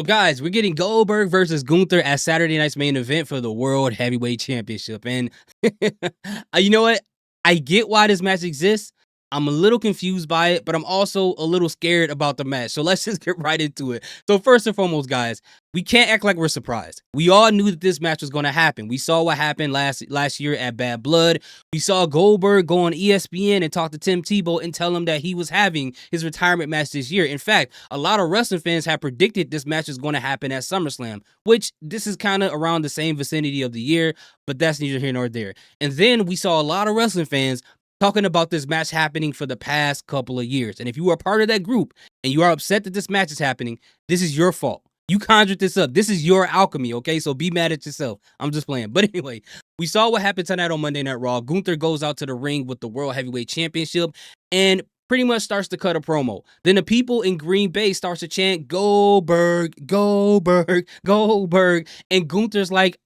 So, guys, we're getting Goldberg versus Gunther at Saturday night's main event for the World Heavyweight Championship. And you know what? I get why this match exists. I'm a little confused by it, but I'm also a little scared about the match. So let's just get right into it. So first and foremost, guys, we can't act like we're surprised. We all knew that this match was going to happen. We saw what happened last year at Bad Blood. We saw Goldberg go on ESPN and talk to Tim Tebow and tell him that he was having his retirement match this year. In fact, a lot of wrestling fans have predicted this match is going to happen at SummerSlam, which this is kind of around the same vicinity of the year, but that's neither here nor there. And then we saw a lot of wrestling fans talking about this match happening for the past couple of years. And if you are part of that group and you are upset that this match is happening, this is your fault. You conjured this up. This is your alchemy, okay? So be mad at yourself. I'm just playing. But anyway, we saw what happened tonight on Monday Night Raw. Gunther goes out to the ring with the World Heavyweight Championship and pretty much starts to cut a promo. Then the people in Green Bay starts to chant, Goldberg, Goldberg, Goldberg. And Gunther's like,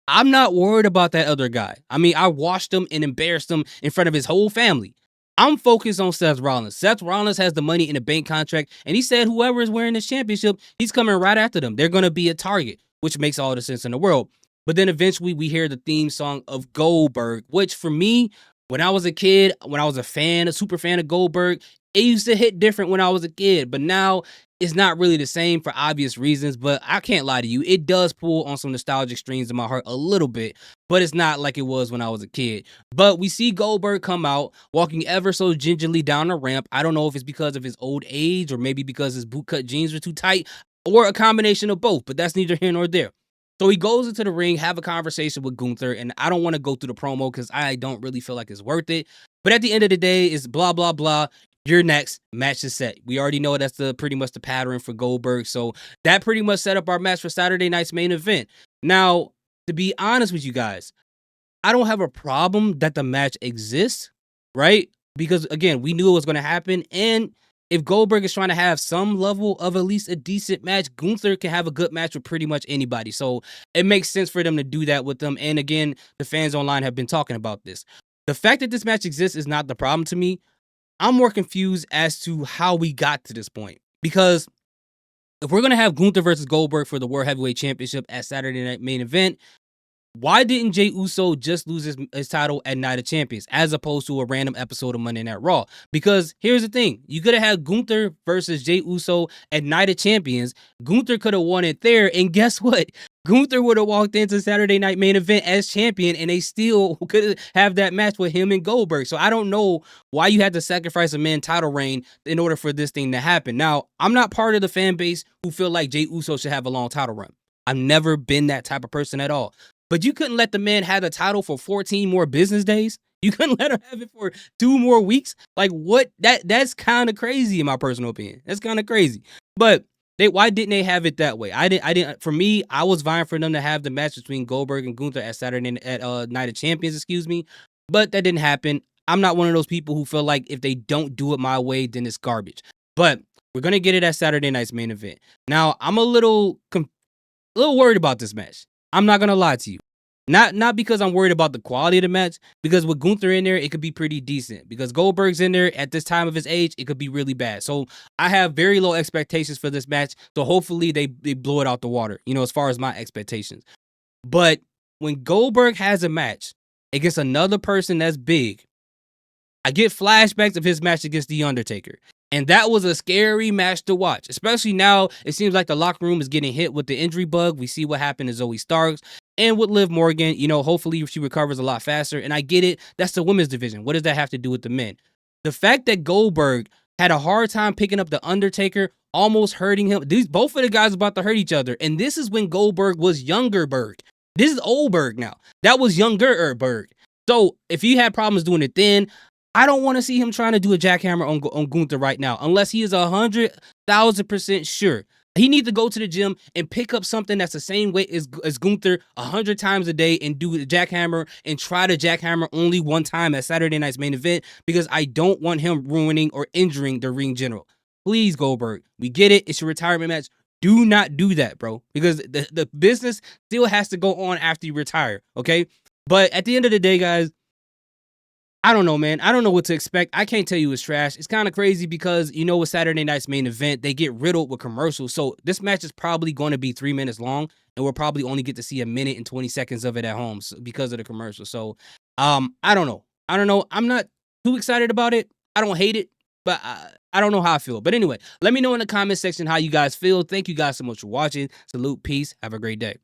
I'm not worried about that other guy. I mean, I washed him and embarrassed him in front of his whole family. I'm focused on Seth Rollins. Seth Rollins has the money in the bank contract, and he said whoever is wearing this championship, he's coming right after them. They're going to be a target, which makes all the sense in the world. But then eventually we hear the theme song of Goldberg, which for me, when I was a kid, when I was a super fan of Goldberg, it used to hit different when I was a kid. But now it's not really the same for obvious reasons, but I can't lie to you. It does pull on some nostalgic strings in my heart a little bit, but it's not like it was when I was a kid. But we see Goldberg come out, walking ever so gingerly down the ramp. I don't know if it's because of his old age or maybe because his bootcut jeans were too tight or a combination of both, but that's neither here nor there. So he goes into the ring, have a conversation with Gunther, and I don't want to go through the promo because I don't really feel like it's worth it. But at the end of the day, it's blah, blah, blah. You're next. Match is set. We already know that's pretty much the pattern for Goldberg. So that pretty much set up our match for Saturday night's main event. Now, to be honest with you guys, I don't have a problem that the match exists, right? Because again, we knew it was going to happen. And if Goldberg is trying to have some level of at least a decent match, Gunther can have a good match with pretty much anybody. So it makes sense for them to do that with them. And again, the fans online have been talking about this. The fact that this match exists is not the problem to me. I'm more confused as to how we got to this point. Because if we're going to have Gunther versus Goldberg for the World Heavyweight Championship at Saturday Night Main Event, why didn't Jey Uso just lose his title at Night of Champions as opposed to a random episode of Monday Night Raw? Because here's the thing. You could have had Gunther versus Jey Uso at Night of Champions. Gunther could have won it there. And guess what? Gunther would have walked into Saturday Night Main Event as champion, and they still could have that match with him and Goldberg. So I don't know why you had to sacrifice a man title reign in order for this thing to happen. Now, I'm not part of the fan base who feel like Jey Uso should have a long title run. I've never been that type of person at all. But you couldn't let the man have the title for 14 more business days. You couldn't let him have it for 2 more weeks. Like what? That's kind of crazy in my personal opinion. That's kind of crazy. But why didn't they have it that way? I didn't. For me, I was vying for them to have the match between Goldberg and Gunther at Night of Champions, excuse me. But that didn't happen. I'm not one of those people who feel like if they don't do it my way, then it's garbage. But we're gonna get it at Saturday night's main event. Now, I'm a little worried about this match. I'm not gonna lie to you. Not because I'm worried about the quality of the match, because with Gunther in there, it could be pretty decent. Because Goldberg's in there at this time of his age, it could be really bad. So I have very low expectations for this match. So hopefully they blow it out the water, as far as my expectations. But when Goldberg has a match against another person that's big, I get flashbacks of his match against The Undertaker. And that was a scary match to watch, especially now it seems like the locker room is getting hit with the injury bug. We see what happened to Zoe Starks and with Liv Morgan. Hopefully she recovers a lot faster. And I get it. That's the women's division. What does that have to do with the men? The fact that Goldberg had a hard time picking up The Undertaker, almost hurting him. Both of the guys about to hurt each other. And this is when Goldberg was younger Berg. This is old Berg now. That was younger Berg. So if he had problems doing it then, I don't want to see him trying to do a jackhammer on Gunther right now, unless he is 100,000% sure. He needs to go to the gym and pick up something that's the same weight as Gunther 100 times a day and do the jackhammer and try to jackhammer only one time at Saturday night's main event, because I don't want him ruining or injuring the ring general. Please, Goldberg, we get it. It's your retirement match. Do not do that, bro, because the business still has to go on after you retire, okay? But at the end of the day, guys, I don't know, man. I don't know what to expect. I can't tell you it's trash. It's kind of crazy because with Saturday night's main event, they get riddled with commercials. So this match is probably going to be 3 minutes long, and we'll probably only get to see a minute and 20 seconds of it at home because of the commercial. So, I don't know. I don't know. I'm not too excited about it. I don't hate it, but I don't know how I feel. But anyway, let me know in the comment section how you guys feel. Thank you guys so much for watching. Salute, peace. Have a great day.